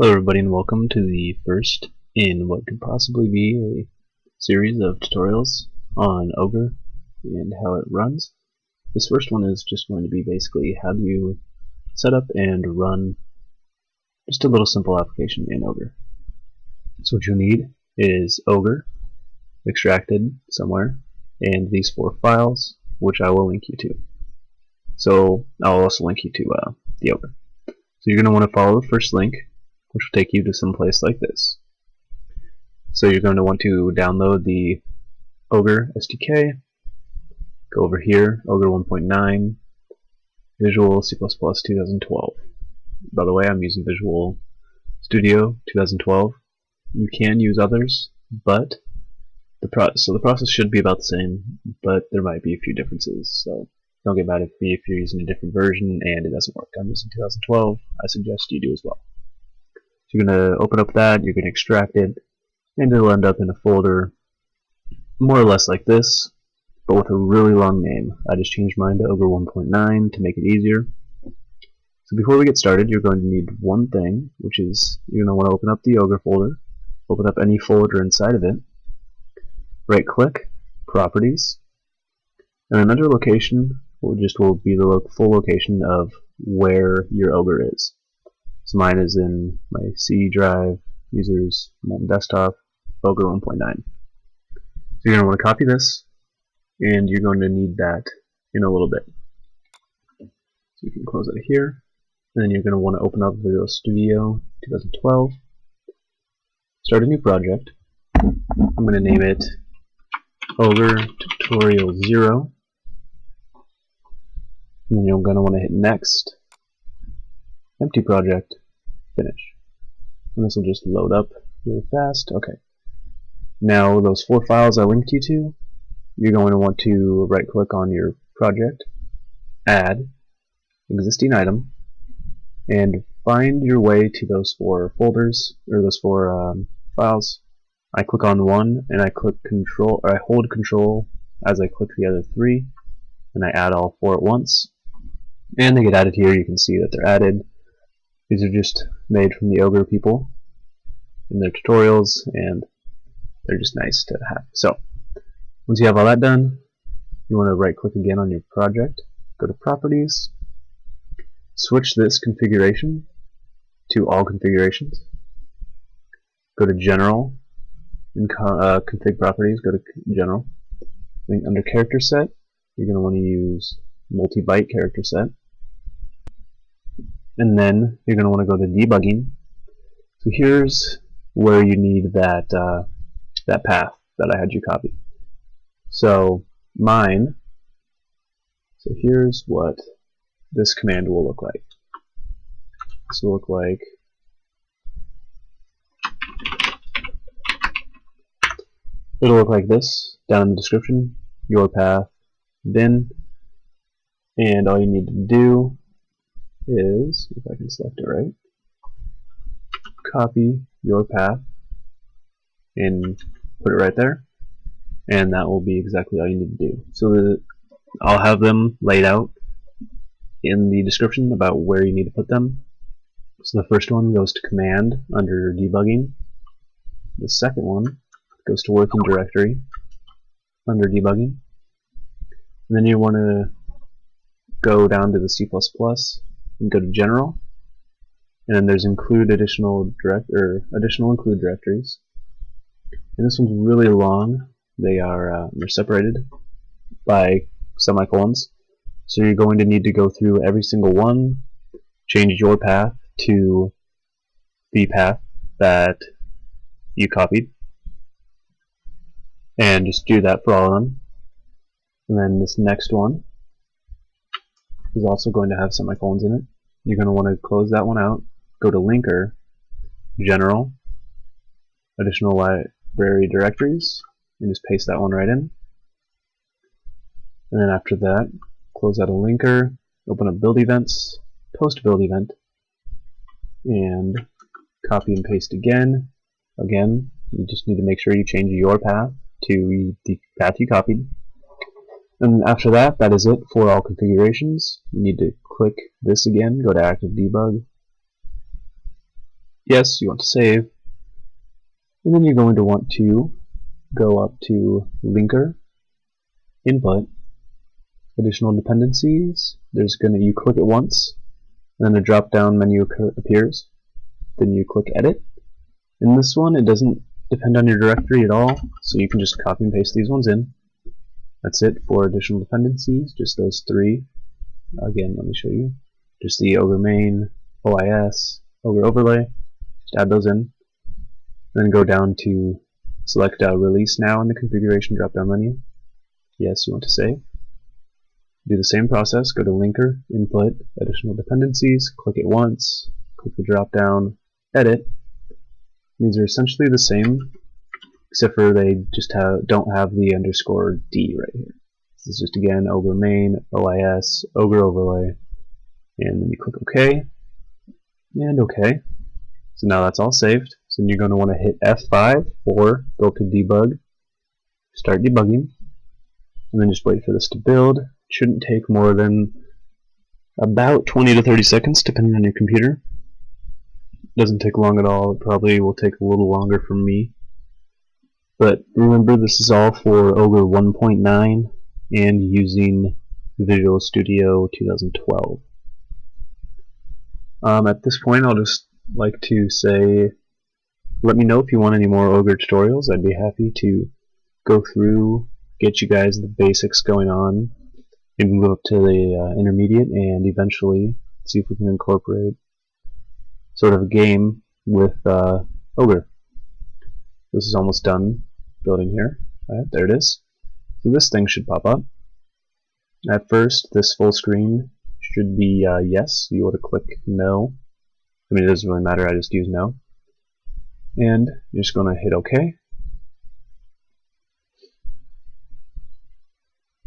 Hello everybody and welcome to the first in what could possibly be a series of tutorials on OGRE and how it runs. This first one is just going to be basically how do you set up and run just a little simple application in OGRE. So what you'll need is OGRE extracted somewhere and these 4 files, which I will link you to. So I'll also link you to the OGRE. So you're going to want to follow the first link, which will take you to some place like this. So you're going to want to download the OGRE SDK, go over here, OGRE 1.9, Visual C++ 2012. By the way, I'm using Visual Studio 2012. You can use others, but the process should be about the same, but there might be a few differences. So don't get mad at me if you're using a different version and it doesn't work. I'm using 2012. I suggest you do as well. So you're going to open up that, you're going to extract it, and it'll end up in a folder more or less like this, but with a really long name. I just changed mine to OGRE 1.9 to make it easier. So before we get started, you're going to need one thing, which is you're going to want to open up the OGRE folder, open up any folder inside of it, right click, Properties, and then under Location will be the full location of where your OGRE is. So mine is in my C drive, users, Molten Desktop, OGRE 1.9. So you're going to want to copy this, and you're going to need that in a little bit. So you can close it here, and then you're going to want to open up Visual Studio 2012, start a new project. I'm going to name it OGRE Tutorial 0, and then you're going to want to hit Next, Empty project, finish. And this will just load up really fast. Okay. Now those 4 files I linked you to, you're going to want to right click on your project, add, existing item, and find your way to those 4 folders, or those 4 files. I click on one and I click control, or I hold control as I click the other 3, and I add all 4 at once. And they get added here. You can see that they're added. These are just made from the OGRE people in their tutorials, and they're just nice to have. So, once you have all that done, you want to right click again on your project, go to Properties, switch this configuration to All Configurations, go to General, in Config Properties, go to General. Then under Character Set, you're going to want to use Multi-Byte Character Set. And then you're going to want to go to Debugging. So here's where you need that that path that I had you copy. So here's what this command will look like. This will look like it'll look like this down in the description. Your path, bin, and all you need to do is, if I can select it right, copy your path and put it right there, and that will be exactly all you need to do. So I'll have them laid out in the description about where you need to put them. So the first one goes to command under debugging. The second one goes to working directory under debugging. And then you want to go down to the C++ and go to General, and then there's Include Additional Include Directories. And this one's really long. They're separated by semicolons, so you're going to need to go through every single one, change your path to the path that you copied, and just do that for all of them. And then this next one is also going to have semicolons in it. You're going to want to close that one out, go to Linker, General, Additional Library Directories, and just paste that one right in. And then after that, close out a linker, open up build events, post build event, and copy and paste again. Again, you just need to make sure you change your path to the path you copied. And after that, that is it for all configurations. You need to click this again, go to Active Debug, Yes, you want to save. And then you're going to want to go up to Linker, Input, Additional Dependencies. You click it once, and then a drop-down menu appears. Then you click Edit. In this one, it doesn't depend on your directory at all, so you can just copy and paste these ones in. That's it for additional dependencies, just those three. Again, let me show you. Just the OGRE main, OIS, OGRE Overlay. Just add those in. Then go down to select Release Now in the Configuration drop-down menu. Yes, you want to save. Do the same process. Go to Linker, Input, Additional Dependencies, click it once, click the drop-down, Edit. These are essentially the same, except for they just don't have the _D right here. This is just, again, OGRE main, OIS, OGRE Overlay, and then you click OK, and OK. So now that's all saved. So then you're going to want to hit F5 or go to Debug, start debugging, and then just wait for this to build. It shouldn't take more than about 20 to 30 seconds, depending on your computer. It doesn't take long at all. It probably will take a little longer for me. But remember, this is all for OGRE 1.9 and using Visual Studio 2012. At this point, I'll just like to say, let me know if you want any more OGRE tutorials. I'd be happy to go through, get you guys the basics going on, and move up to the intermediate, and eventually see if we can incorporate sort of a game with OGRE. This is almost done building here. Alright, there it is. So this thing should pop up. At first, this full screen should be yes. You want to click no. I mean, it doesn't really matter, I just use no. And you're just going to hit OK.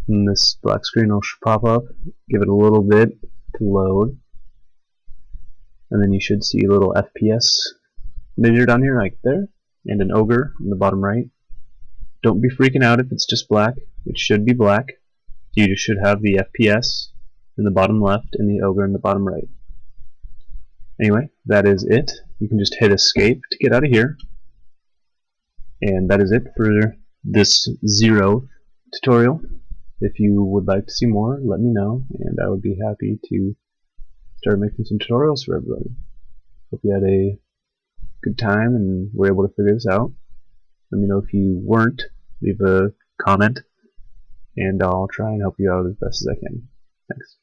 And this black screen will pop up. Give it a little bit to load. And then you should see a little FPS measure down here, right there, and an OGRE in the bottom right. Don't be freaking out if it's just black. It should be black. You just should have the FPS in the bottom left and the OGRE in the bottom right. Anyway, that is it. You can just hit escape to get out of here. And that is it for this 0th tutorial. If you would like to see more, let me know, and I would be happy to start making some tutorials for everybody. Hope you had a good time and were able to figure this out. Let me know if you weren't. Leave a comment, and I'll try and help you out as best as I can. Thanks.